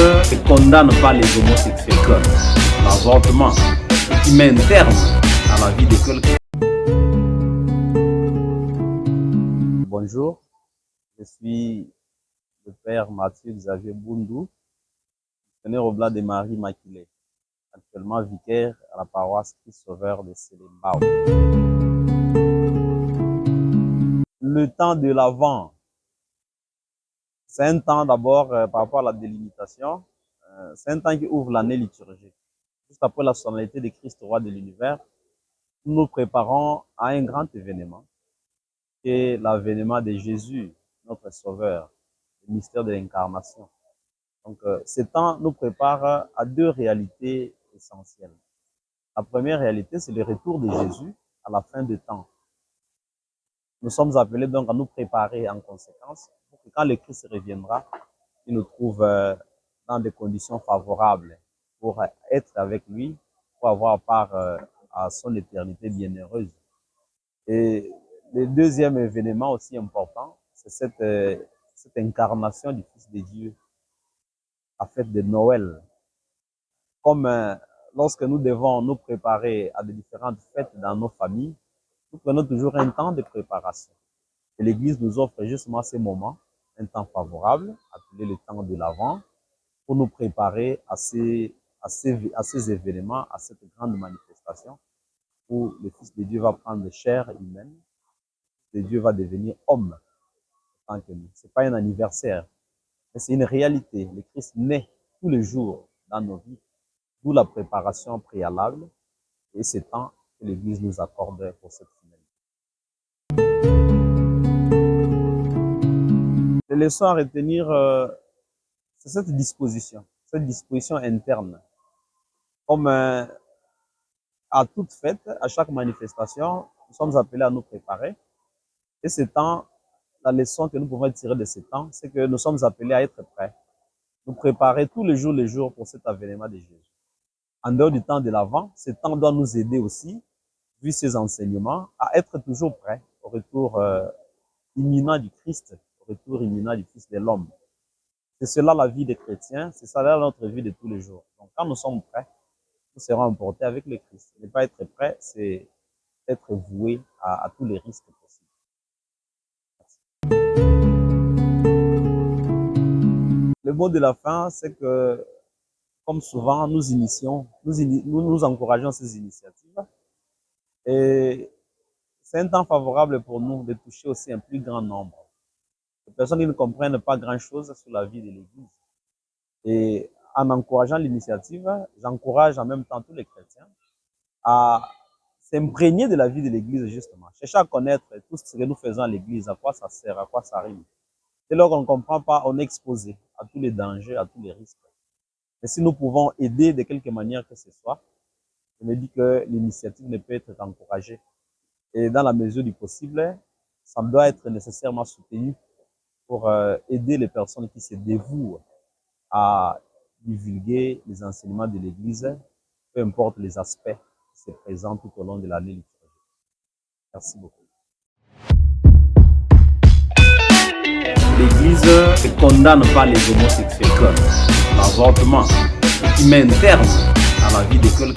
ne condamne pas les homosexuels. L'avortement qui met un terme à la vie de quelqu'un. Bonjour, je suis le père Mathieu Xavier Boundou, missionnaire au Blas de Marie Immaculée, actuellement vicaire à la paroisse Christ Sauveur de Célembao. Le temps de l'Avent, c'est un temps d'abord par rapport à la délimitation, c'est un temps qui ouvre l'année liturgique. Juste après la solennité de Christ, roi de l'univers, nous nous préparons à un grand événement, qui est l'avènement de Jésus, notre Sauveur, le mystère de l'incarnation. Donc, ce temps nous prépare à deux réalités essentielles. La première réalité, c'est le retour de Jésus à la fin des temps. Nous sommes appelés donc à nous préparer en conséquence pour que quand le Christ reviendra, il nous trouve dans des conditions favorables pour être avec lui, pour avoir part à son éternité bienheureuse. Et le deuxième événement aussi important, c'est cette incarnation du Fils de Dieu, la fête de Noël. Comme lorsque nous devons nous préparer à de différentes fêtes dans nos familles, nous prenons toujours un temps de préparation. Et l'Église nous offre justement ces moments, un temps favorable, appelé le temps de l'Avent, pour nous préparer à ces événements, à cette grande manifestation où le Fils de Dieu va prendre chair humaine, et Dieu va devenir homme en tant que nous. Ce n'est pas un anniversaire, mais c'est une réalité. Le Christ naît tous les jours dans nos vies, d'où la préparation préalable et ce temps que l'Église nous accorde pour cette finalité. Les leçons à retenir, c'est cette disposition interne. Comme à toute fête, à chaque manifestation, nous sommes appelés à nous préparer. Et ce temps, la leçon que nous pouvons tirer de ce temps, c'est que nous sommes appelés à être prêts. Nous préparer tous les jours pour cet avènement de Jésus. En dehors du temps de l'Avent, ce temps doit nous aider aussi, vu ses enseignements, à être toujours prêts au retour imminent du Christ, au retour imminent du Fils de l'homme. C'est cela la vie des chrétiens, c'est cela notre vie de tous les jours. Donc quand nous sommes prêts, nous serons emportés avec le Christ. Ne pas être prêt, c'est être voué à tous les risques possibles. Le mot de la fin, c'est que, comme souvent, nous encourageons ces initiatives. Et c'est un temps favorable pour nous de toucher aussi un plus grand nombre de personnes qui ne comprennent pas grand-chose sur la vie de l'Église. Et en encourageant l'initiative, j'encourage en même temps tous les chrétiens à s'imprégner de la vie de l'Église, justement. Chercher à connaître tout ce que nous faisons à l'Église, à quoi ça sert, à quoi ça rime. Dès lors qu'on ne comprend pas, on est exposé à tous les dangers, à tous les risques. Mais si nous pouvons aider de quelque manière que ce soit, je me dis que l'initiative ne peut être qu'encouragée. Et dans la mesure du possible, ça doit être nécessairement soutenu pour aider les personnes qui se dévouent à divulguer les enseignements de l'Église, peu importe les aspects qui se présentent tout au long de l'année liturgique. Merci beaucoup. L'Église ne condamne pas les homosexuels. L'avortement qui met un terme à la vie de quelqu'un.